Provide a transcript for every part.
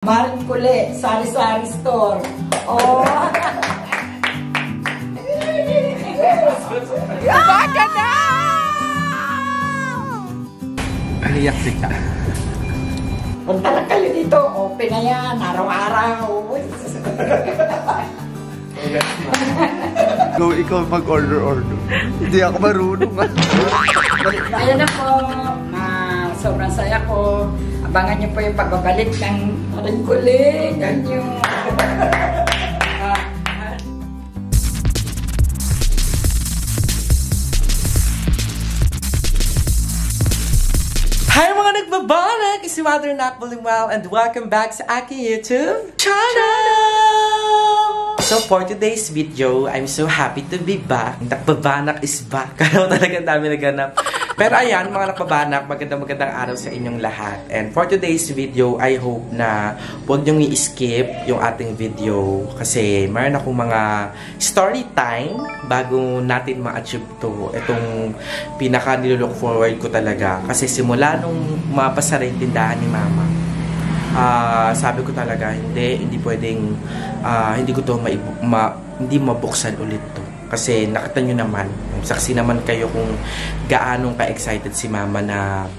Maring Kuli, Sari-Sari Store. Oh! Baka na! Aliyak siya. Punta lang kayo dito. Open na yan. Araw-araw. Go, ikaw mag-order. Hindi ako marunong. Ayan na po. Sobrang saya ko. Abangan niyo po yung pagbabalik ng Maring Kuli. Ganyo. Hi mga nagbabanag! Si Mother Nakbalimwal and welcome back sa aking YouTube channel! So for today's video, I'm so happy to be back. Nakbabanak is back. Kaya talagang dami naganap. Pero ayan, mga nakbabanak, magandang araw sa inyong lahat. And for today's video, I hope na huwag niyong i-skip yung ating video. Kasi mayroon akong mga story time bago natin ma-achieve to. Itong pinaka nilook forward ko talaga. Kasi simula nung mapasara yung tindahan ni Mama, sabi ko talaga, hindi pwedeng, hindi ko to hindi mabuksan ulit to. Kasi nakita nyo naman, saksi naman kayo kung gaano ka-excited si Mama na,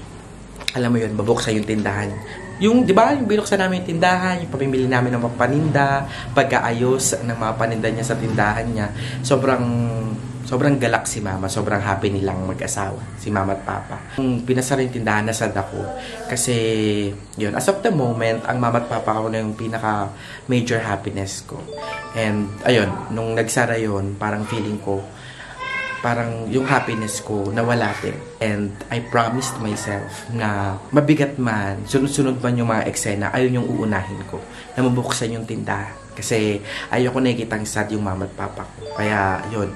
alam mo yun, mabuksan yung tindahan. Yung, di ba, yung binuksan namin yung tindahan, yung pamimili namin ng mga paninda, pag-aayos ng mga paninda niya sa tindahan niya, sobrang galak si Mama, sobrang happy nilang mag-asawa, si Mama at Papa. Kung pinasara yung tindahan, nasad ako. Kasi, yun, as of the moment, ang Mama at Papa ko na yung pinaka-major happiness ko. And, ayun, nung nagsara yun, parang feeling ko, parang yung happiness ko nawala din. And I promised myself na mabigat man, sunod-sunod man yung mga eksena, ayun yung uunahin ko, na mabuksan yung tindahan. Kasi ayoko nakikitang sad yung Mama at Papa ko. Kaya, yun,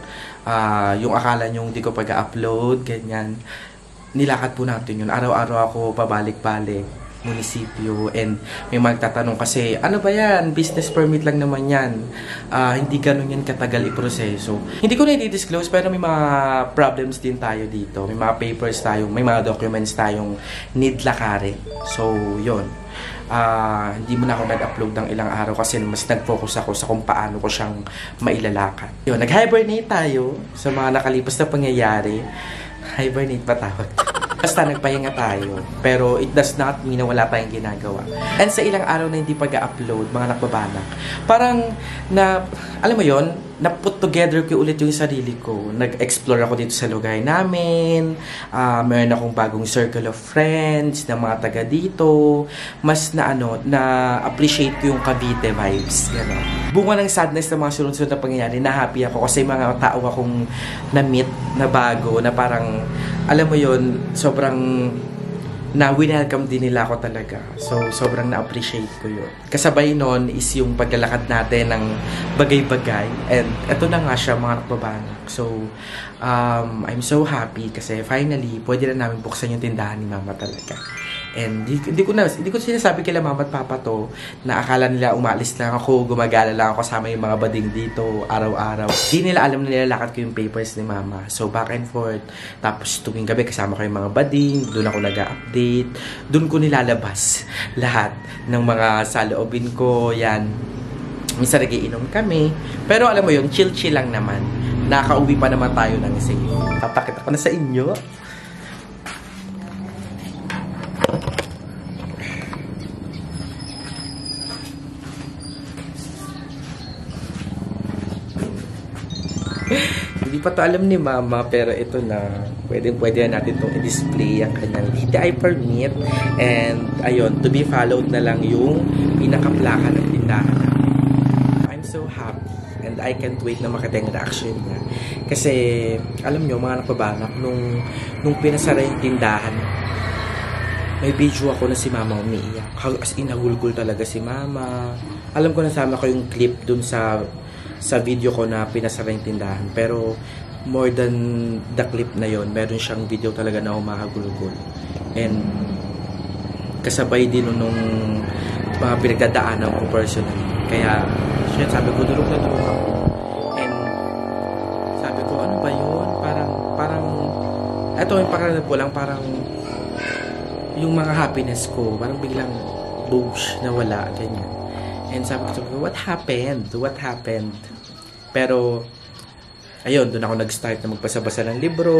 yung akala nyong di ko pag-upload, ganyan, nilakad po natin yun. Araw-araw ako pabalik-balik munisipyo, and may magtatanong kasi, ano ba yan? Business permit lang naman yan. Hindi ganun yan katagal iproseso. Hindi ko na i-disclose, pero may mga problems din tayo dito. May mga papers tayo, may mga documents tayong need lakarin. So, yun. Hindi mo na ako nag-upload ng ilang araw kasi mas nag-focus ako sa kung paano ko siyang mailalakad. Yun, nag-hibernate tayo sa mga nakalipas na pangyayari. Hibernate ba tawag? Basta nagpahinga tayo, pero it does not mean na wala tayong ginagawa. And sa ilang araw na hindi pag-upload, mga nakbabanak, parang na, alam mo yon, na-put together ko ulit yung sarili ko. Nag-explore ako dito sa lugar namin, meron akong bagong circle of friends, na mga taga dito, mas na-appreciate ko yung Cavite vibes, gano'n. Bunga ng sadness ng mga sunod-sunod na pangyayari, na happy ako kasi mga tao akong na-meet, na bago, na parang, alam mo yon, sobrang na-welcome din nila ako talaga. So, sobrang na-appreciate ko yun. Kasabay nun is yung paglalakad natin ng bagay-bagay. And eto na nga siya, mga nakbabanak. So, I'm so happy kasi finally, pwede na namin buksan yung tindahan ni Mama talaga. And hindi ko sinasabi kila Mama at Papa to, na akala nila umalis lang ako, gumagala lang ako kasama yung mga bading dito, araw-araw. Hindi nila alam na nilalakad ko yung papers ni Mama. So, back and forth. Tapos, tuwing gabi, kasama ko yung mga bading, doon ako nag-update, doon ko nilalabas lahat ng mga saloobin ko, yan. Minsan nagiinom kami. Pero alam mo yun, chill-chill lang naman. Nakauwi pa naman tayo ng safe. Papakita ko na sa inyo. Hindi pa to alam ni Mama, pero ito na, pwede na natin itong i-display ang kanyang DTI permit. And ayun, to be followed na lang yung pinaka-plaka ng tindahan. I'm so happy and I can't wait na makita yung reaction niya. Kasi alam nyo mga nakbabanak, nung pinasara yung tindahan, may video ako na si Mama umiiyak. As in, nagulgul talaga si Mama. Alam ko, nasama ko yung clip dun sa video ko na pinasara yung tindahan. Pero more than the clip na yon, meron siyang video talaga na humahagulgol. And kasabay din nung mga pinagdadaanan ko personally. Kaya sabi ko, durog na durog ako. And sabi ko, ano ba yun? Parang eto yung pakiramdam ko lang, parang yung mga happiness ko, parang biglang boosh, nawala, ganyan. And sabi ko, what happened? What happened? Pero, ayun, doon ako nag-start na magbasa-basa ng libro,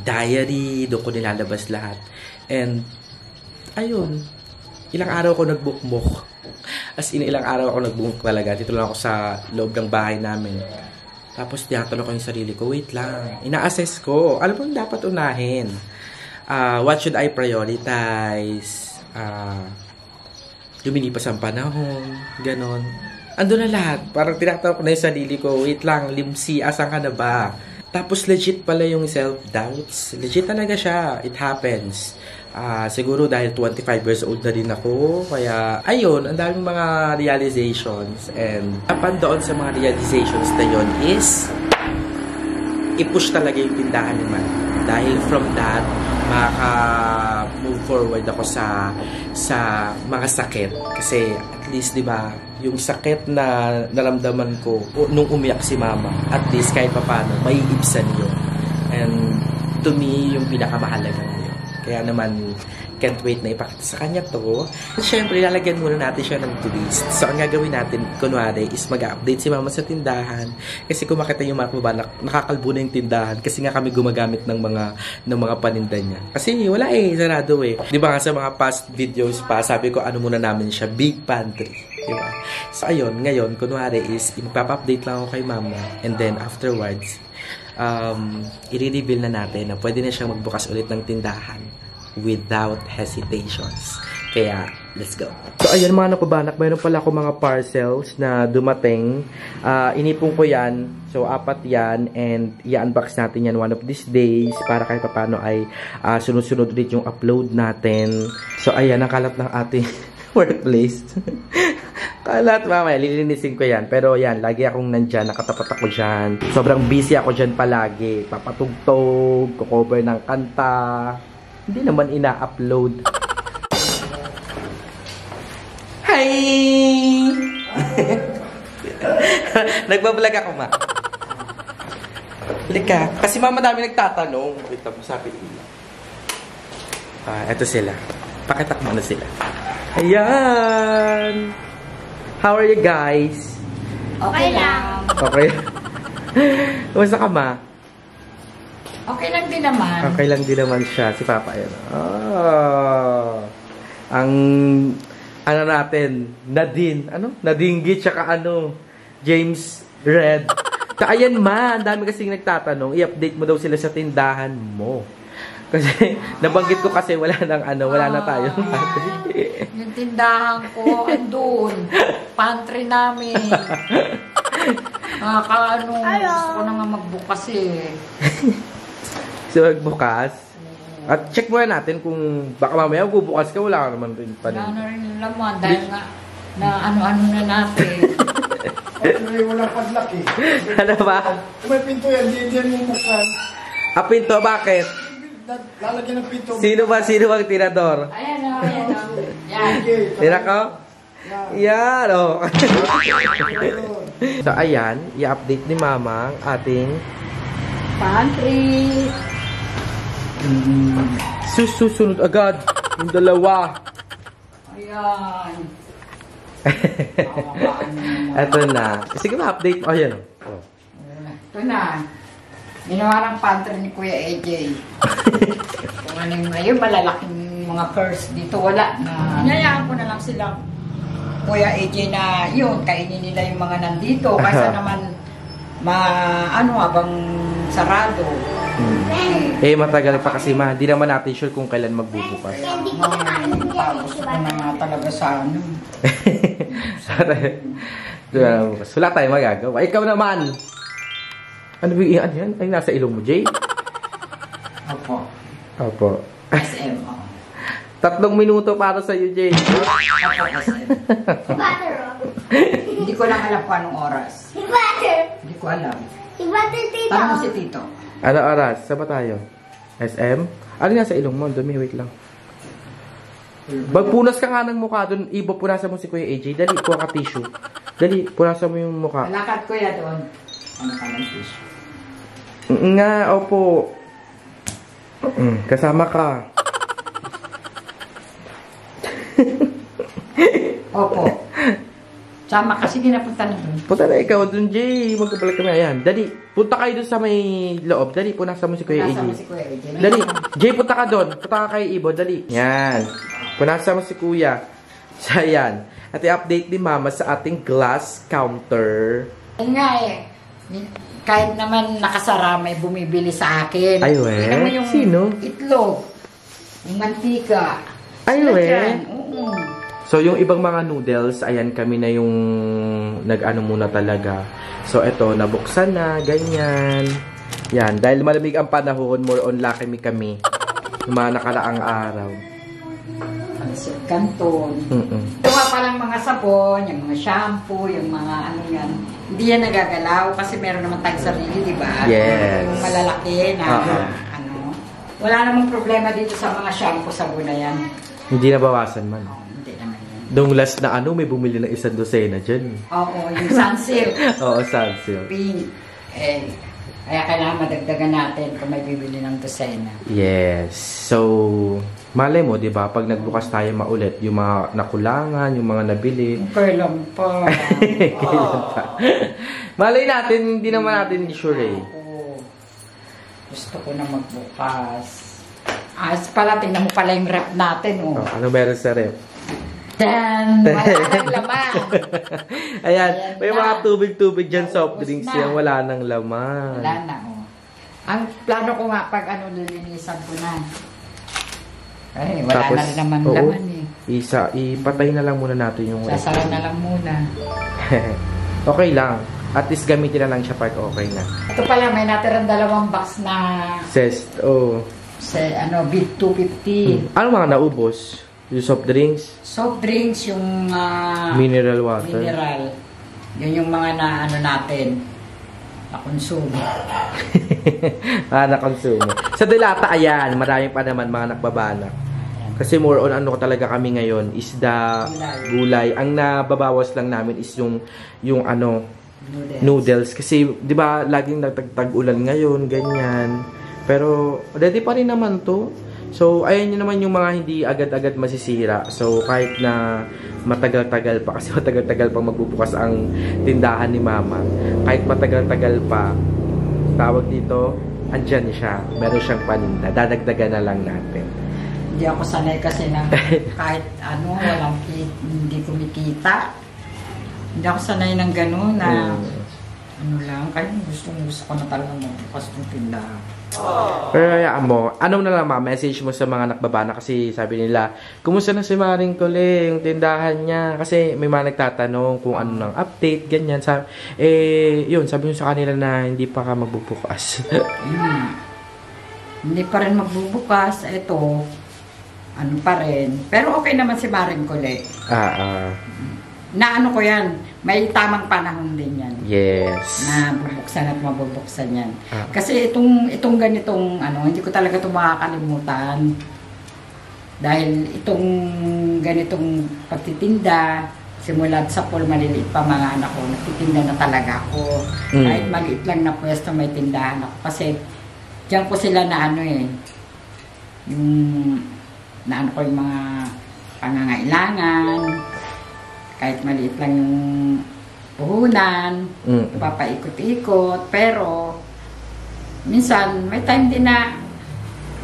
diary, doon ko nilalabas lahat. And, ayun, ilang araw ko nagbukmok. As in, ilang araw ako nagbukmok talaga. Dito lang ako sa loob ng bahay namin. Tapos, tinatanong ko yung sarili ko, wait lang, ina-assess ko, ano bang dapat unahin? What should I prioritize? Lumilipas ang panahon, ganon. Ando na lahat. Parang tinatanong ko na yung sarili ko, wait lang, Limsi, asan ka na ba? Tapos legit pala yung self-doubts. Legit talaga siya. It happens. Siguro dahil 25 years old na din ako. Kaya, ayun, ang daming mga realizations. And, upon doon sa mga realizations na yun is, i-push talaga yung tindahan naman. Dahil from that, maka-move forward ako sa mga sakit. Kasi, at least, di ba, yung sakit na naramdaman ko nung umiyak si mama, at least kahit paano, may ibsan yun. And to me, yung pinakamahalaga yun. Kaya naman, can't wait na ipakita sa kanya to. At syempre, lalagyan muna natin siya ng twist. So, ang gagawin natin, kunwari, is mag-update si mama sa tindahan. Kasi kung makita yung mga kababanak, nakakalbo na yung tindahan. Kasi nga kami gumagamit ng mga paninda niya. Kasi wala sarado Di ba nga sa mga past videos pa, sabi ko, ano muna namin siya, big pantry. Diba? So, ayun, ngayon, kunwari is, ipapa-update lang ako kay mama. And then, afterwards, i-reveal na natin na pwede na siyang magbukas ulit ng tindahan without hesitations. Kaya, let's go. So, ayan mga nakubanak, mayroon pala ako mga parcels na dumating. Inipon ko yan. So, 4 yan. And, i-unbox natin yan one of these days para kahit paano ay sunod-sunod ulit yung upload natin. So, ayan, ang kalat ng ating workplace. Kalat, mamaya, lilinisin ko yan. Pero yan, lagi akong nandyan, nakatapat ako dyan. Sobrang busy ako dyan palagi. Papatugtog, kukover ng kanta. Hindi naman ina-upload. Hi! Nagbablog ako, ma. Halika. Kasi mama dami nagtatanong. Wait lang, sabi nila. Eto sila. Pakitak mo na sila. Ayan! How are you guys? Okay lang. Okay. Kumusta ka, ma? Okay lang din naman. Okay lang din naman siya. Si Papa, ayan. Ang, ano natin, Nadine. Ano? Nadinggi, tsaka ano, James Red. So, ayan, ma. Ang dami kasing nagtatanong. I-update mo daw sila sa tindahan mo. Kasi, nabanggit ko kasi wala na tayo. Yung tindahan ko, andun. Pantry namin. Gusto ko na nga magbukas So, magbukas. At check muna natin kung baka mamaya bubukas ka, wala ka naman rin pa rin. Wala na rin laman dahil nga na ano-ano na natin. Walang padlock Ano ba? Kung may pinto yan, hindi yan bubuksan. Pinto, bakit? Lalagyan ng pinto. Sino ang tirador? Ayan o. Yan. Tira ko? Yan o. So, ayan. I-update ni mama ang ating Pantry. Susunod agad. Yung dalawa. Ayan. Ito na. Sige ma-update. Ayan o. Ito na. Ginawa ng pantry ni Kuya AJ. Kung ano yung ngayon, malalaking mga curse dito, wala na. Hinayaan ko na lang sila, Kuya AJ, na yun, kainin nila yung mga nandito. Kaysa naman, habang sarado. Matagal pa kasi ma. Hindi naman natin sure kung kailan magbubukas. Tapos ko na nga talaga sa ano. Wala tayong magagawa. Ikaw naman! Ano ba yan? Ay, nasa ilong mo, Jay? Opo. SM. 3 minuto para sa iyo, Jay. Hindi ko lang alam kung anong oras. Hindi ko alam. Tanong si Tito. Ano oras? Saan ba tayo? SM? Ano nga sa ilong mo? Dumi, wait lang. Magpunas ka nga ng mukha doon. Iba, punasan mo si Kuya AJ. Dali, kuha ka tissue. Dali, punasan mo yung mukha. Malakad ko yan doon. Ano ka ng tissue? Nga, opo. Kasama ka. Opo. Sama kasi ginapunta na doon. Punta na ikaw dun, Jay. Magkapalag kami. Ayan. Dali. Punta kayo dun sa may loob. Dali. Punasan mo si Kuya AJ. Punasan mo si Kuya AJ. Dali. Jay, punta ka doon. Punta ka kay Ibo. Dali. Yan. Punasan mo si Kuya. So, ayan. At i-update ni Mama sa ating glass counter. Yan nga eh. Kahit naman nakasara, may bumibili sa akin. Ay, we. Tingnan mo yung Sino? itlog. Yung mantika. Ay, Sila we. dyan. Oo. So, yung ibang mga noodles, ayan, kami na yung nag-ano muna talaga. So, eto, nabuksan na, ganyan. Yan, dahil malamig ang panahon, more on lucky kami. Yung mga nakaraang araw. Pansit Canton. Mm-mm. Ito nga palang mga sabon, yung mga shampoo, yung mga ano yan. Hindi yan nagagalaw kasi meron naman tayong sarili, di ba? Yes. Yung malalaki na ano. Wala namang problema dito sa mga shampoo, sabon na yan. Hindi nabawasan man. Hindi naman yan. Nung last na ano, may bumili ng isang dosena dyan. Oo, yung sunsilk. Oo, Sunsilk. Pink. Eh, kaya kailangan madagdagan natin kung may bibili ng dosena. Yes. So, malay mo, di ba, pag nagbukas tayo maulit, yung mga nakulangan, yung mga nabili. Kailan pa. Kailan pa. Malay natin, hindi naman natin sure eh. Ako, gusto ko na magbukas. Ayos pala, tingnan mo pala yung rep natin, oh. Oh, ano meron sa rep? Dan! Wala nang laman. Ayan, may na. mga tubig-tubig dyan, soft Ubus drinks na. yan, wala nang laman. Wala na, oh. Ang plano ko nga, pag ano, lilinisan ko na. Ay, wala Tapos, na rin naman oo, laman, eh. ipatay na lang muna natin yung rep. Sasara na lang muna. Okay lang. At least gamitin na lang siya pag okay na. Ito pala, may natirang 2 box na Zest, oh. sa, ano, bid 250. Ano mga naubos? Yung soft drinks? Soft drinks, yung Mineral water? mineral. Yun yung mga na, ano natin, na konsumo. Na-consume. Sa Delata, ayan, marami pa naman mga nakbabanak. Kasi more on ano talaga kami ngayon, isda, gulay. Ang nababawas lang namin is yung ano, noodles. Kasi, di ba, laging nagtag-ulan ngayon, ganyan. Pero, ready pa rin naman to. So, ayan yun naman yung mga hindi agad-agad masisira. So, kahit na matagal-tagal pa, kasi matagal-tagal pang magbubukas ang tindahan ni Mama. Kahit matagal-tagal pa, tawag dito, andyan siya. Meron siyang paninda. Dadagdagan na lang natin. Hindi ako sanay kasi na kahit ano, hindi kumikita. Hindi ako sanay ng gano'n na ano lang, kahit gusto ko na talaga magbukas ng tindahan. Pero hayaan mo, ano na lang message mo sa mga nakbabana kasi sabi nila, kumusta na si Maring Tole, yung tindahan niya? Kasi may mga nagtatanong kung ano nang update, ganyan. Yun, sabi mo sa kanila na hindi pa ka magbubukas. Hindi pa rin magbubukas. Ito, ano pa rin. Pero okay naman si Maring Tole. Na ano ko yan, may tamang panahon din yan. Yes. Na bubuksan at mabubuksan yan. Kasi itong ganitong, ano, hindi ko talaga ito makakalimutan. Dahil itong ganitong pagtitinda, simula sa pool, maliliit pa mga anak ko, nagtitinda na talaga ako. Kahit maliit lang na pwesto, may tindahan ako. Kasi, diyan ko sila na ano eh, yung, na ano ko yung mga pangangailangan, kahit maliit lang yung puhunan, papaikot-ikot, pero minsan may time din na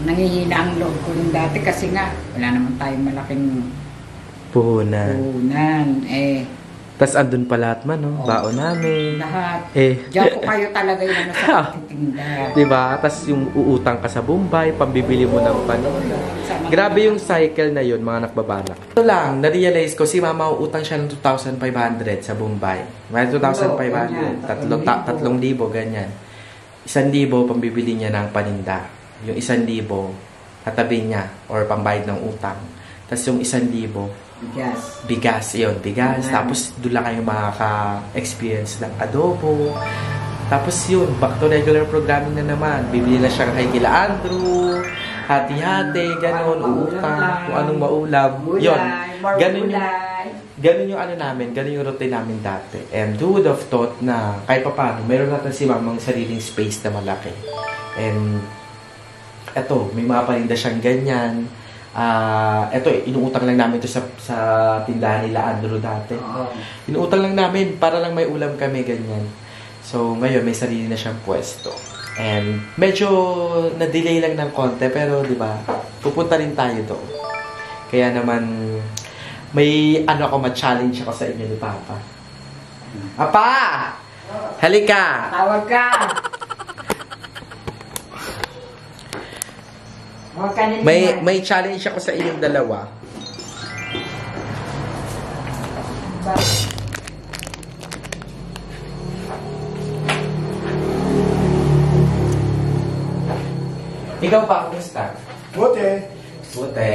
nangihina ang loob ko yung dati kasi nga wala naman tayong malaking puhunan. Tas andun pa lahat man, no? Baon namin. Lahat. Diyan po kayo talaga yung ano sa pagtitinda. Diba? Tas yung uutang ka sa Bombay, pambibili mo ng panon. Grabe yung cycle na yun, mga nakbabanak. Ito lang, na-realize ko, si Mama uutang siya ng 2,500 sa Bombay. May 2,500, 3,000, ganyan. 1,000 pambibili niya ng paninda. Yung 1,000, tatabi niya, or pambayad ng utang. Tas yung 1,000, bigas. Tapos doon lang kayo makaka-experience ng adobo. Tapos yun, back to regular programming na naman. Bibili na siya kay Kila Andrew, hati-hati, ganun, utang, kung anong maulam. Yun, ganun yung ano namin, ganun yung routine namin dati. And who would have thought na kahit pa paano, meron natin si Mamang sariling space na malaki. And eto, may mga paninda siyang ganyan. Eto, inuutang lang namin ito sa tindahan nila Andro dati. Inuutang lang namin para lang may ulam kami, ganyan. So, ngayon may sarili na siyang pwesto. And medyo na-delay lang ng konti, pero di ba, pupunta rin tayo doon. Kaya naman, may ako, ma-challenge ako sa inyo ni Papa. Papa! Halika! Tawag ka! Tawag ka nila. May challenge ako sa inyong dalawa. Ikaw pa, kumusta? Buti. Buti.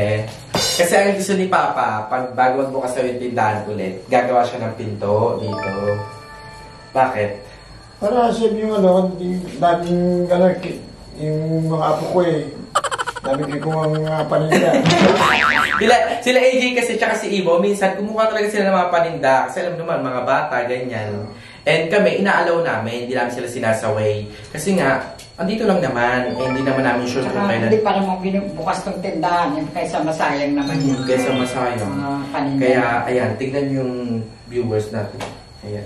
Kasi ang gusto ni Papa, pag bago magbukas sa yung tindahan ulit, gagawa siya ng pinto dito. Bakit? Para save yung yung daming, yung mga apo ko eh. Daming ko mga paninda. Sila AJ kasi tsaka si Ivo, minsan kumuha talaga sila ng mga paninda. Kasi alam naman, mga bata, ganyan. And kami, inaalaw namin, hindi namin sila sinasaway. Kasi nga, andito lang naman, hindi naman namin sure kung kailan. Hindi pa naman binubukas ng tindahan, kaysa masayang naman yun. Kaysa masayang. Kaya, ayan, tignan yung viewers natin. Ayan.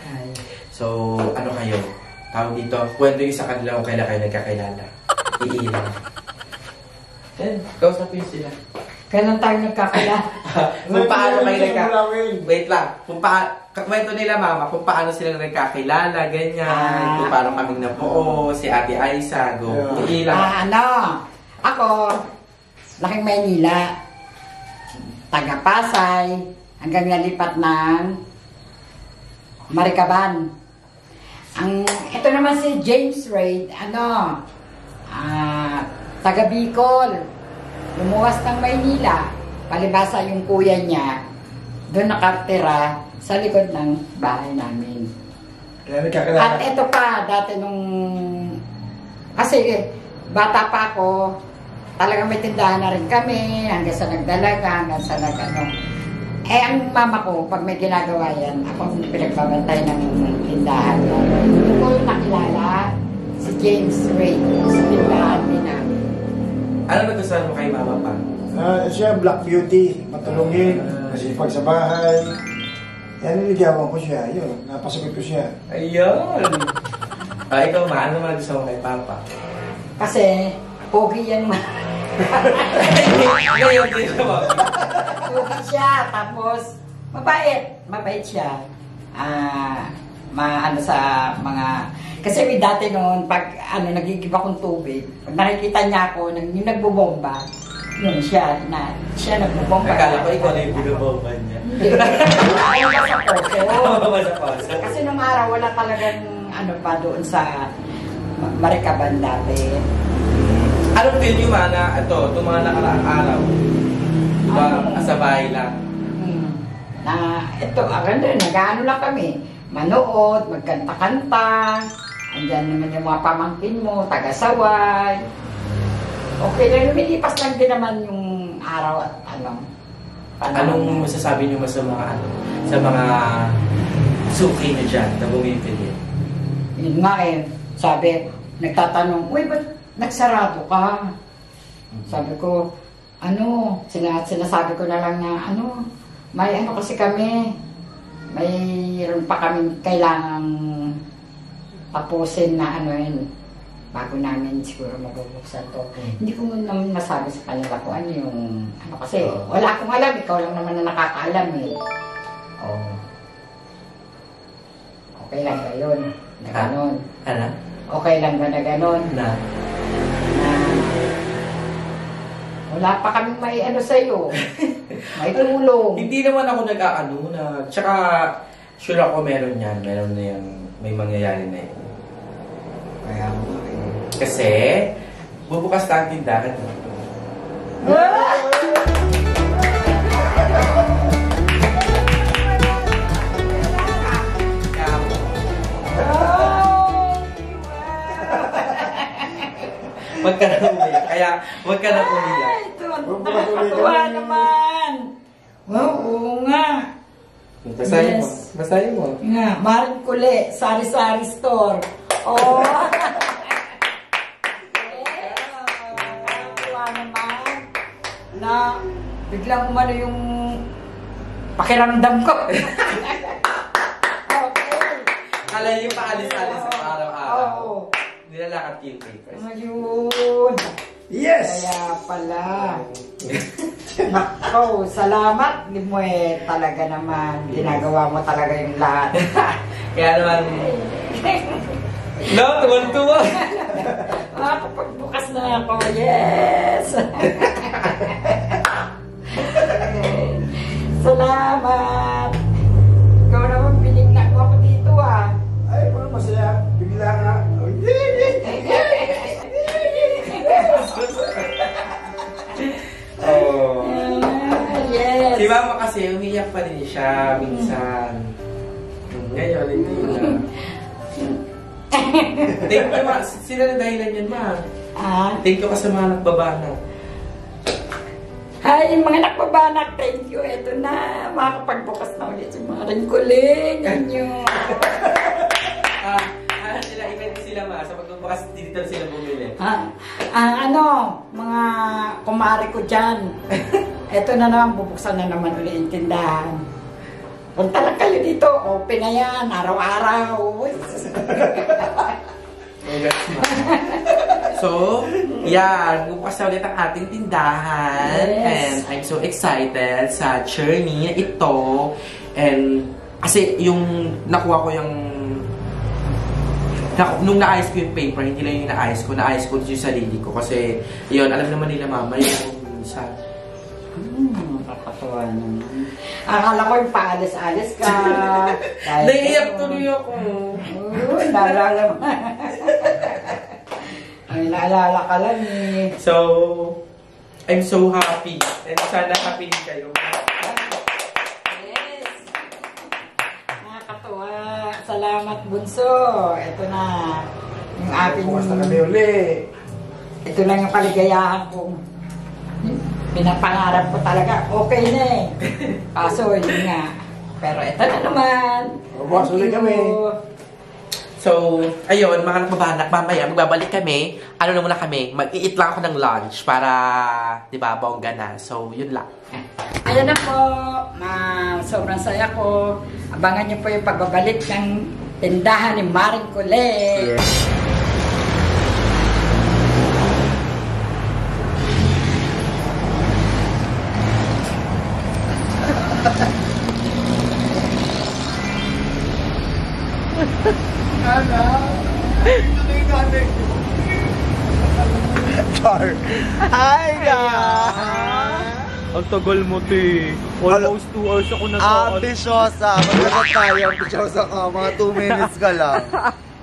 Ay. So, ano kayo? Tawag dito, kwento yung sa kanila kung kailan kayo nagkakilala. Iilan. Then, kausapin sila. Kailan tayo nagkakilala? Kung paano kayo nagkakilala. Wait lang. Kwento nila, Mama, kung paano sila nagkakilala, ganyan. Kung paano kaming nabuo, si Ate Aiza, go. Iilan. Ako, laking Maynila. Taga-Pasay, hanggang nalipat ng Maricaban. Ito naman si James Reid, taga Bicol. Lumuwas ng Maynila. Palibasa yung kuya niya, doon nakatira sa likod ng bahay namin. Kaya nagkakilala. At ito pa, dati kasi bata pa ako, talagang may tindahan na rin kami, hanggang sa nagdalaga, hanggang sa ang mama ko, pag may ginagawa yan, ako pinagbabantay ng tindahan. Hindi ko nakilala si James Ray, sa tindahan din namin. Ano nagustuhan mo kay Mama pa? Siya Black Beauty, matulungin, masipag sa bahay. Yan, niligawan ko siya. Yun, napasagot ko siya. Ayun! Ikaw, Ma, ano man nagustuhan mo kay Papa? Kasi, pogi yan man. Ngayon din naman. Pogi siya, tapos, mabait siya. Sa mga, kasi may dati noon, pag nagigib akong tubig, pag nakikita niya ako, yung nagbubomba, yun siya nagbubomba. Akala ko ikaw na yung binubomba niya. Hindi. Ako Sa poso. Kasi nung araw, wala talagang pa doon sa Maricaban dati. Anong feel nyo, Ma, na itong mga nakaraang araw? Diba, sa bahay lang? Nag-ano lang kami. Manood, magkanta-kanta. Andyan naman yung mga pamangkin mo, taga-saway. Okay lang, lumilipas lang din naman yung araw at Anong masasabi nyo sa mga suki nyo dyan na bumibili? Yun nga sabi, nagtatanong, uy, ba't nagsarado ka? Sabi ko, sinasabi ko na lang na, may kasi kami, mayroon pa kami kailangang tapusin na bago namin siguro mabubuksan to. Hindi ko naman masabi sa kanila kung ano yung, kasi wala akong alam, ikaw lang naman na nakakaalam Okay lang ba yun? Na ganon. Ano? Okay lang ba na ganon? Na wala pa kami may sa'yo. May tulong. Hindi naman ako tsaka sure ako meron yan. Meron na yan. May mangyayari na yan. Kaya kasi, bubukas na ang tindahan. Huwag ka na umiyak. Kaya, huwag ka na umiyak. Ay, tuwa naman. Wow, oo nga. Basahin mo. Basahin mo. Nga, Maring Kule, Sari-Sari Store. Tuwa naman. biglang umano yung pakiramdam ko. Okay. Kala yung paalis-alis sa araw-araw. Oo. Nilalakad yung papers. Ayun. Yes! Kaya pala. Nako, salamat. Hindi mo talaga naman. Ginagawa mo talaga yung lahat. Kaya naman, no, tuwan-tuwa. Makakapagbukas na ako. Yes! Salamat! Ikaw naman pinignan ko ako dito ah. Ay, parang masaya. Bigla ka. Oh. Yes! Si Mama kasi, umiyak pa rin siya minsan. Ngayon, hindi na. Thank you, Ma. Sila na dahilan yan, Ma. Thank you ka sa mga nagbabanat. Hi, mga nakbabanak, thank you. Ito na, makakapagbukas na ulit yung mga ringkuling ninyo. Sila, event sila, Ma. Sa pagbubukas, dito sila bumili. Mga kumari ko dyan. Ito na naman, bubuksan na naman ulit yung tindahan. Punta lang kayo dito, open na yan, araw-araw. So, yan. Bukas na ulit ang ating tindahan. Yes. And I'm so excited sa journey na ito. And, kasi yung nakuha ko yung nung naayos ko yung paper, hindi lang yung naayos ko yung sarili ko. Kasi, yun, alam naman nila, Mama, yung minsan. Nakakatawa naman. Akala ko yung paalis-alis ka. Naiiyak tuloy ako. Naalala mo. Ay, naalala ka lang eh. So, I'm so happy. And sana happy din kayo. Yes. Nakakatawa. Salamat, Bunso. Ito na. Yung ating... Bukas na kami uli. Ito lang yung kaligayahan ko. Pinapangarap ko talaga. Okay na eh. Kaso, yun nga. Pero ito na naman. Bukas uli kami. So, ayun, mga nagbabanak, mamaya, magbabalik kami. Ano na muna kami, mag-i-eat lang ako ng lunch para, di ba, bongga na. So, yun lang. Ayan na po. Sobrang saya ko. Abangan niyo po yung pagbabalik ng tindahan ni Maring Colette. Yes. Hi guys! Ang tagal mo, te. Almost 2 hours ako nasa... Ambisyosa! Maglagot tayo, ambisyosa ka. Mga 2 minutes ka lang.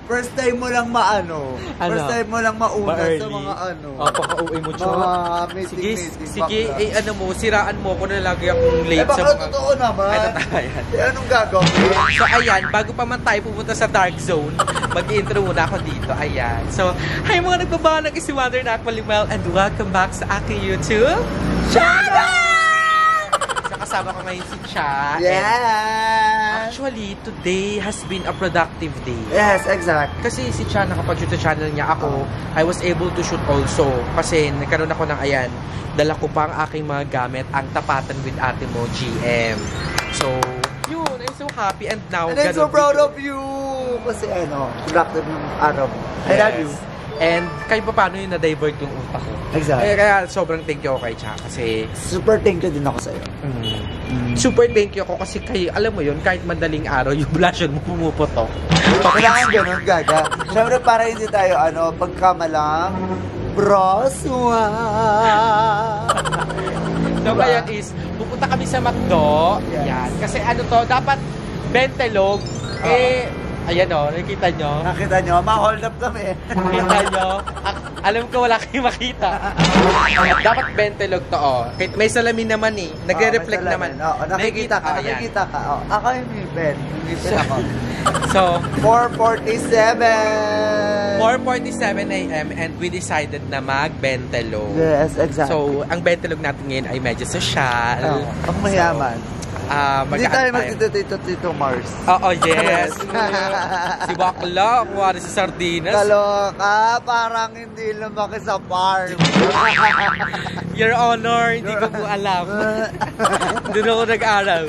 First time mo lang maano. First time mo lang mauna sa mga ano. Paka-uwi mo, Chot. Mga meeting. Sige, ano mo, siraan mo ako na lagi akong late sa baka mga... totoo naman. Ay, totoo yan. Anong gagawin? So, ayan, bago pa man tayo pupunta sa dark zone, mag-intro muna ako dito. Ayan. So, hi mga nagbabanag, is si Wonder Nakmalimel and welcome back sa aking YouTube channel! So, kasama ko ngayon si Cha. Yes! Actually, today has been a productive day. Yes, exact. Kasi si Cha nakapag-shoot sa channel niya ako, I was able to shoot also. Kasi nagkaroon ako ng ayan, dala ko pa ang aking mga gamit, ang tapatan with ate mo, GM. So, yun, I'm so happy and now, And I'm so proud of you! Kasi ano, productive ng araw. I love you. And kahit pa paano yung na-divert yung utak ko. Exactly. Kaya sobrang thank you ako kay Cha kasi... Super thank you din ako sa'yo. Super thank you ako kasi kayo, alam mo yun, kahit madaling araw, yung blusher mo pumuputok. Kailangan ganun, gaga. Siyempre para hindi tayo, broswa. So, ngayon is, pupunta kami sa McDo. Yes. Yan. Kasi ano to, dapat bentelog. Ayan o, nakikita nyo. Nakita nyo, ma-hold up kami. Nakita nyo. Alam ko wala kayong makita. Dapat bentelog to o. May salamin naman eh. Nagre-reflect naman. Nakikita ka, ayan. nakikita ka. Ako yung may pen. May pen ako. So, 4:47 a.m. and we decided na mag-bentelog. Yes, exactly. So, ang bentelog natin ngayon ay medyo social. Pang mayaman. Hindi tayo magtito-tito Mars. Oo, yes. Si Bakla, kuwari si Sardinas. Kaloka, parang hindi lumaki sa farm. Your Honor, hindi ko po alam. Doon ako nag-aral.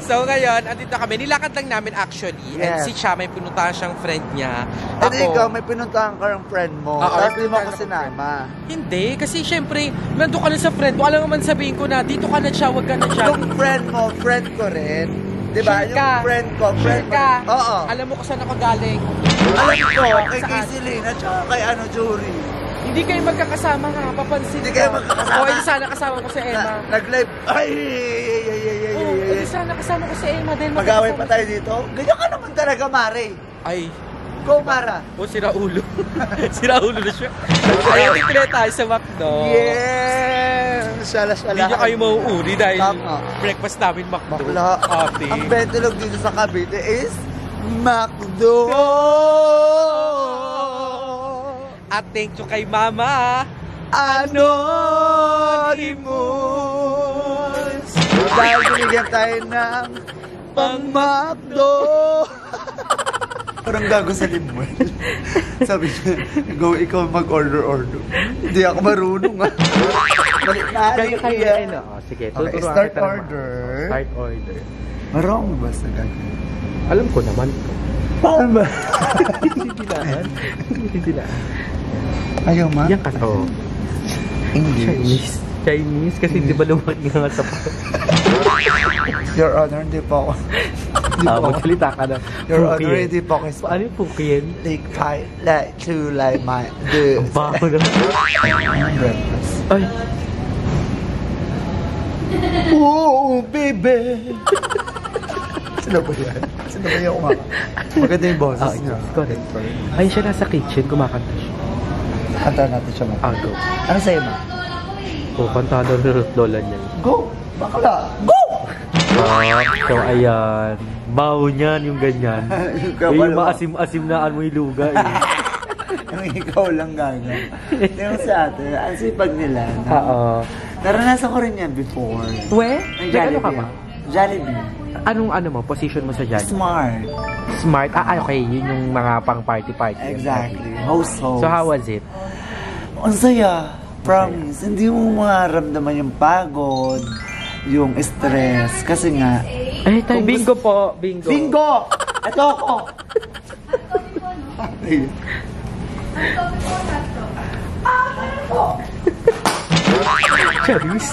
So ngayon, andito kami. Nilakad lang namin actually. And si Cha, may pinuntahan siyang friend niya. At ikaw, may pinuntahan ka ng friend mo. Tapos di mo ako sinama. Hindi, kasi syempre, nandun ka na sa friend mo. Alam naman sabihin ko na, dito ka na siya, wag ka na siya. Yung friend mo, friend ko rin. Diba? Sure Yung ka. friend ko, friend mo. Ka. Oo. Alam mo kung saan ako galing. Alam ko, kay Saan? Casey Lynn at saka kay Jury. Hindi kayo magkakasama nga, papansin Hindi ka. kayo magkakasama. O, hindi sana kasama ko si Emma. Nag-live. Ay. Oo, hindi sana kasama ko si Emma. Dahil Mag-away pa magkakasama- tayo dito? Ganyan ka naman talaga, Mare. Ay, Go, Mara. o sira ulo. Sira ulo na siya. Ayun, tignan tayo sa McDo. Yeah! Shala-shala. Hindi niya kayo mauuri dahil Tama. breakfast namin McDo. Bakla. Ate. Ang bentolog dito sa Cavite is McDo! At thank you kay Mama. Anonymous! Dahil binigyan tayo ng pang-McDo! Parang gago sa limon. Sabi niya, go ikaw mag-order. Hindi ako marunong ah. Balik na Kaya, sige, Okay, tuturuan start kita ng- order. Start order. Marunong ba sa gagawin? Alam ko naman. Paano ba? Hindi na. Ayaw ma? Yan ka. Oo. English. Chinese kasi di ba lumaki nga sa Your Honor, hindi po ako. magsalita ka na. Your Honor, Pukien. hindi po ako. Ano yung Pukien? Like, five, like, two, like, my, the... Ang baho na. Breakfast. Ay, Oo, baby! Sino ba yan? Sino ba yung umaka? Maganda yung boses niya. correct. Ay, siya nasa kitchen, kumakanta siya. Kanta natin siya, ma. Go. Ano sa'yo, ma? Kanta na ng lola niya. Go! Bakla! Go! So, ayan. Baho niyan, yung ganyan. Yung maasim-asim na amoy luga. Yung ikaw lang gaga. Yung sa atin, ang sipag nila. Oo. Naranasan ko rin yan before. We? Ay, Ano ka ba? Jollibee. Anong position mo sa dyan? Smart. Smart? Okay. Yun yung mga pang party-party. Exactly. Host. So, how was it? Ang saya. Promise. Hindi mo maramdaman yung pagod, yung stress. Kasi nga, Eh, tayo, bingo po. Bingo. bingo! Ito ako! Charis.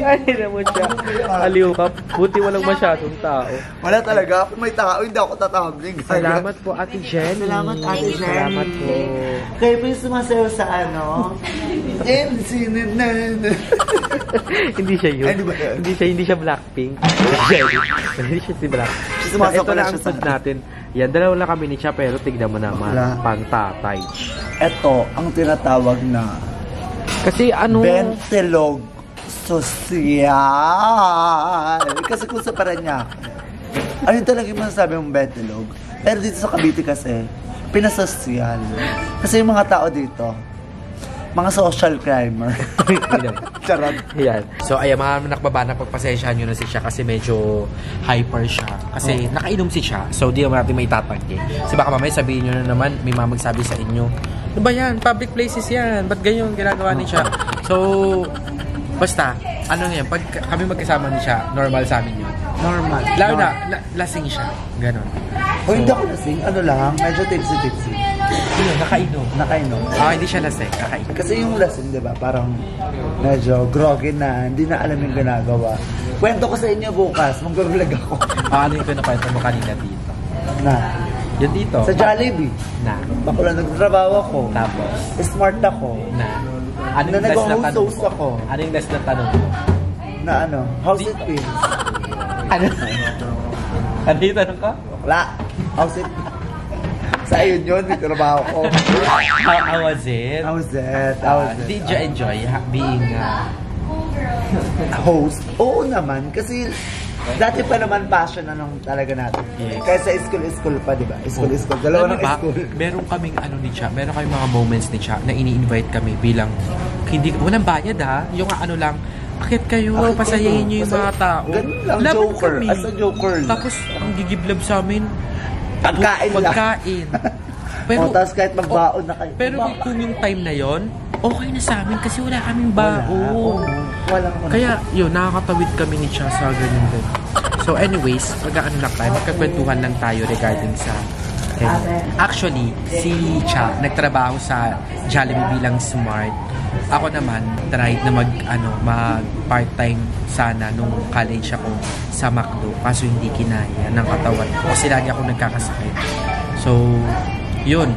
Ay, naman siya. Aliw ka. Buti walang masyadong tao. Wala talaga. Kung may tao, hindi ako tatawagin. Salamat po, Ate Jenny. Salamat, Ate Jenny. Salamat po. Kayo po yung sumasayaw sa ano? Sinid na. Hindi siya yun. Ay, di ba yun? Hindi siya Blackpink. Hindi siya si Blackpink. Sumasayaw Ito pala na ang siya sa... food natin. Yan, dalawa lang kami ni siya, pero tignan mo naman. Wala. Pantatay. Ito, ang tinatawag na Kasi ano... Bentelog Social. Kasi kung sa Paranaque, ayun talaga yung masasabi mong Bentelog. Pero dito sa Cavite kasi, pinasosyal. Kasi yung mga tao dito, mga social crimer. Charot. Yan. So, ayan, mga nakbabanak, pagpasensyahan nyo na si siya kasi medyo hyper siya. Kasi nakainom si siya, so di naman natin may tatanggi. Kasi baka mamaya sabihin nyo na naman, may magsabi sa inyo, ano ba yan? Public places yan. Ba't ganyan ginagawa ni siya? So, basta, ano yan, pag kami magkasama ni siya, normal sa amin yun. Normal. Lalo na, lasing siya. Ganon. O hindi ako lasing, ano lang, medyo tipsy-tipsy. Yun, nakainom. Nakainom. Hindi siya lasing, kakainom. Kasi yung lasing, di ba, parang medyo groggy na, hindi na alam yung ginagawa. Kwento ko sa inyo bukas, mag-vlog ako. Ano yung pinakwento mo kanina dito? Na, Yun dito. sa Jollibee. Na. Bakula nagtrabaho ako. Tapos, Smart ako. na. Ano Na yung last na tanong nag-host mo? ako. Ano yung last na tanong mo? Na ano, house it feels. Ano? Ano yung tanong ka? Wala. House it. Sa ayun yun, may trabaho ko. How was it? How's it? How's it? Did you enjoy being Host? Oo naman, kasi Dati pa naman passion na nung talaga natin. Yes. Kaysa school pa, di ba? School. Dalawa ng school. Meron kaming ni Cha, meron kaming mga moments ni Cha na ini-invite kami bilang, walang bayad yung lang, akit kayo, pasayahin nyo yung mga tao. Ganun lang, Laban joker. kami. As a joker. Tapos, ang gigiblab sa amin, Pagkain lang. Pero, tapos kahit magbaon na kayo. Pero kung yung time na yon, okay na sa amin kasi wala kaming baon. Wala. Kaya yun, nakakatawid kami ni Cha sa ganyan din. So anyways, lang tayo, magkakwentuhan lang tayo regarding sa actually, si Cha nagtrabaho sa Jollibee bilang smart. Ako naman, tried na mag part-time sana nung college ako sa McDo. Kaso hindi kinaya ng katawan ko kasi lagi ako nagkakasakit. So, yun,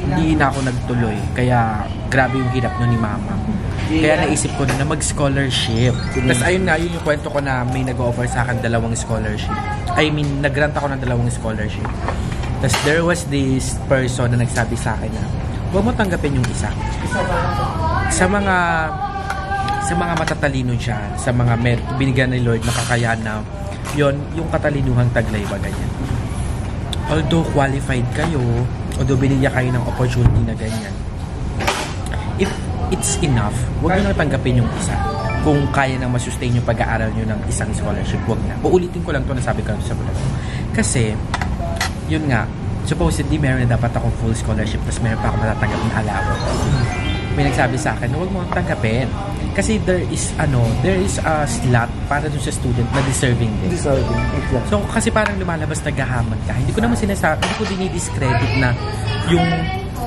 hindi na ako nagtuloy. Kaya, grabe yung hirap nun ni Mama. Kaya naisip ko na mag-scholarship. Tapos ayun nga, yun yung kwento ko na may nag-offer sa akin 2 scholarship. I mean, nag-grant ako ng 2 scholarship. Tapos there was this person na nagsabi sa akin na, huwag mo tanggapin yung isa. Sa mga matatalino dyan, sa mga binigyan ni Lord na kakayahan na, yun, yung katalinuhang taglay ba ganyan. Although qualified kayo, although binigyan kayo ng opportunity na ganyan, if it's enough, huwag nyo nang tanggapin yung isa. Kung kaya nang masustain yung pag-aaral nyo ng isang scholarship, huwag na. Uulitin ko lang to na sabi ko sa vlog. Kasi, yun nga, supposedly meron na dapat akong full scholarship tapos meron pa ako matatanggap ng allowance. May nagsabi sa akin, huwag mo tanggapin. Kasi there is a slot para dun sa student na deserving din. Exactly. So, kasi parang lumalabas naghahaman ka. Hindi ko naman sinasabi, hindi ko dinidiscredit na yung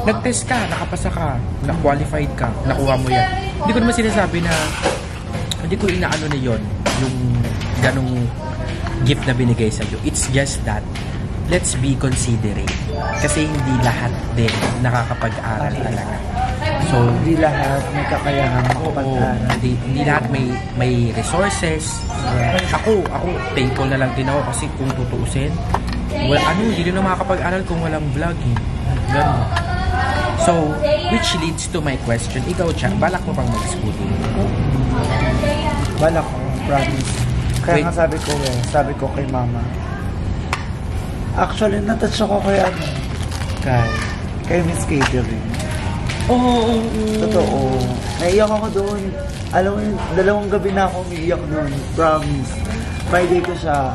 nag-test ka, nakapasa ka, na-qualified ka, nakuha mo yan. Hindi ko naman sinasabi na hindi ko inaano na yon yung ganong gift na binigay sa'yo. It's just that let's be considerate. Kasi hindi lahat din nakakapag-aral talaga. So, hindi lahat may kakayahan makapag-aral. Hindi lahat may resources. Ako, thankful na lang din ako kasi kung tutuusin, hindi rin na makakapag-aral kung walang vlogging. Ganun. So, which leads to my question. Ikaw, Cha, balak mo pang mag-schooling? Balak ko, promise. Kaya nga sabi ko kay Mama. Actually, natouch ako kay Miss Catering. Oo. Totoo. Naiyak ako doon. Alam mo yun, 2 gabi na ako umiiyak doon. Promise. Friday ko siya,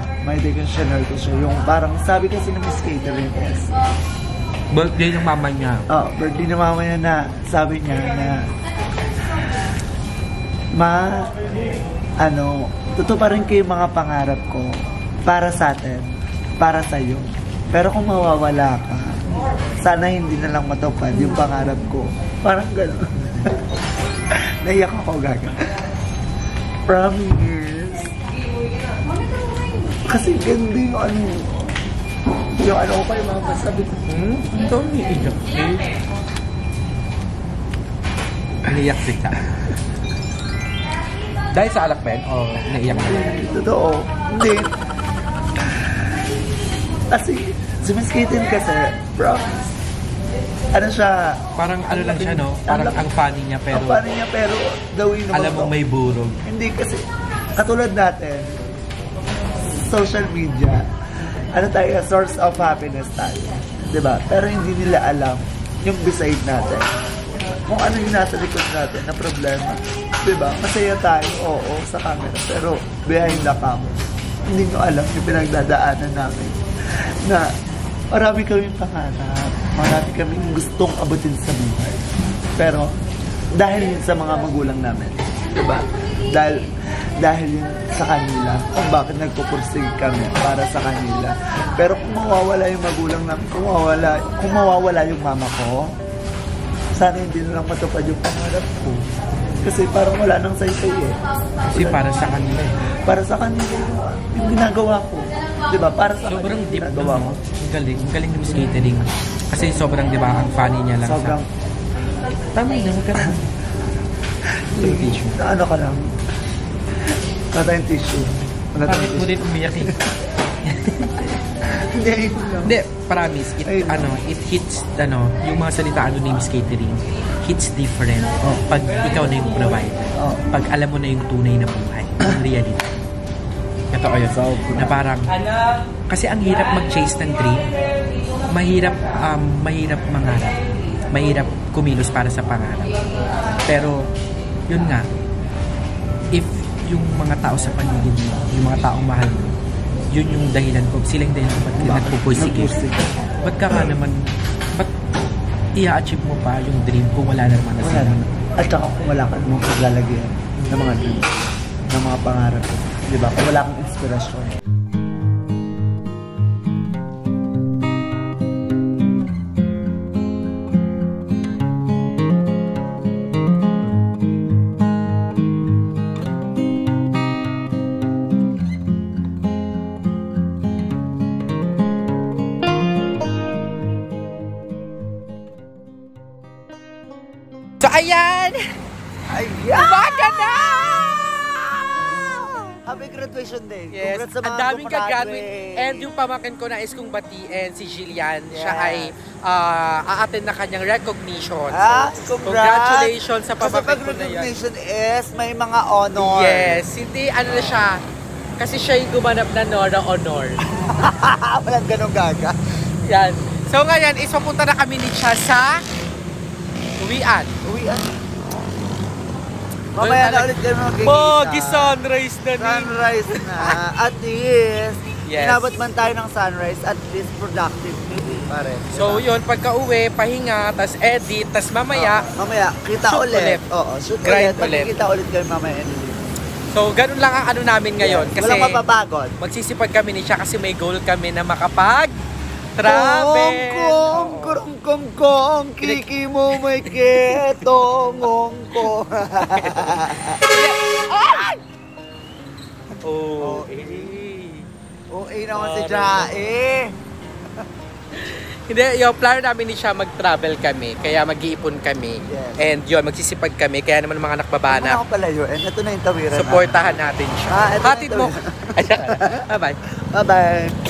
share ko siya. Yung parang sabi kasi ng Miss Catering is, birthday ng mama niya. Birthday ng mama niya na sabi niya na, totoo pa rin kayo mga pangarap ko para sa atin, para sa'yo. Pero kung mawawala ka, sana hindi na lang matupad yung pangarap ko. Parang gano'n. Naiyak ako, gaga. Promise. Kasi ganda yung ko pa yung mga masabi ko. Ito, iiyak. Naiyak ka. Dahil sa alakpen o naiyak na? Totoo. Hindi. Kasi, si Miss Kitten kasi, promise. Siya? Parang lang siya, no? Parang ang funny niya, pero... Ang funny niya, pero the way naman alam mo may burog. Hindi, kasi, katulad natin, social media, tayo, source of happiness tayo. Diba? Pero hindi nila alam yung beside natin. Kung ano yung nasa likod natin na problema. Diba? Masaya tayo, oo, sa camera. Pero behind the camera, hindi nyo alam yung pinagdadaanan namin. Na marami kaming pangarap. Marami kaming gustong abutin sa buhay. Pero dahil yun sa mga magulang namin. Diba? Dahil yun sa kanila, kung bakit nagpupursig kami para sa kanila. Pero kung mawawala yung magulang namin, kung mawawala yung mama ko, sana hindi na lang matupad yung pangarap ko. Kasi parang wala nang say-say eh. Kasi para sa kanila eh. Para sa kanila yung ginagawa ko. Diba? Para sa sobrang kanila deep ginagawa ko. Ang galing ng skatering. Kasi sobrang, diba, ang funny niya lang. Sobrang... Tama yun, huwag ka lang. Ano ka lang? Wala tayong tissue. Pangit mo din umiyak eh. Hindi, promise. It hits, yung mga salitaan doon ni Miss Catering, hits different pag ikaw na yung provider. Pag alam mo na yung tunay na buhay, yung reality. Totoo yun. Na parang, kasi ang hirap mag-chase ng dream. Mahirap mangarap. Mahirap kumilos para sa pangarap. Pero, yun nga, if yung mga tao sa paligid mo, yung mga taong mahal mo, yun yung dahilan ko, sila yung dahilan ko ba't ka nagpupursige. Ba't ka nga naman, ba't i-achieve mo pa yung dream kung wala naman na sila? At saka kung wala kang mong paglalagyan ng mga dream, ng mga pangarap. Diba? Kung wala kang inspirasyon. So, ayan! Ayan! Umaga na! Happy graduation day! Yes, Congrats sa ang mga daming gumagraduate. gagraduate. And yung pamakin ko na is kung batiin si Jillian. Siya Yes. ay a-attend na kanyang recognition. So, Congrats! congratulations sa Kasi pamakin pag ko na yan. recognition is may mga honor. Yes, hindi ano na siya. Kasi siya yung gumanap na Nora Honor. Walang ganun gaga. Yan. So ngayon, is papunta na kami ni siya sa uwian. Uwian. Mamaya na ulit kami magkikita. Pogi sunrise na ni. Sunrise na. At least, Yes. inabot man tayo ng sunrise, at least productive pare. So yun, pagka uwi, pahinga, tas edit, tas mamaya, Mamaya, kita Shoot ulit. ulit. Oo, shoot Grind ulit. ulit. Magkikita ulit kami mamaya. so ganun lang ang ano namin ngayon. Kasi Walang mapapagod. magsisipag kami ni siya kasi may goal kami na makapag-travel. Kong, kurong kong kong, kiki mo may ketong kong. Oh, Okay naman si Jae. Hindi, yung plano namin ni siya mag-travel kami, kaya mag-iipon kami. Yes. And yun, magsisipag kami, kaya naman mga Ano nakbabanak, ako pala yun? Ito na yung tawiran. supportahan natin siya. Ah, ito na Hatid ito. mo. Bye-bye. Bye-bye.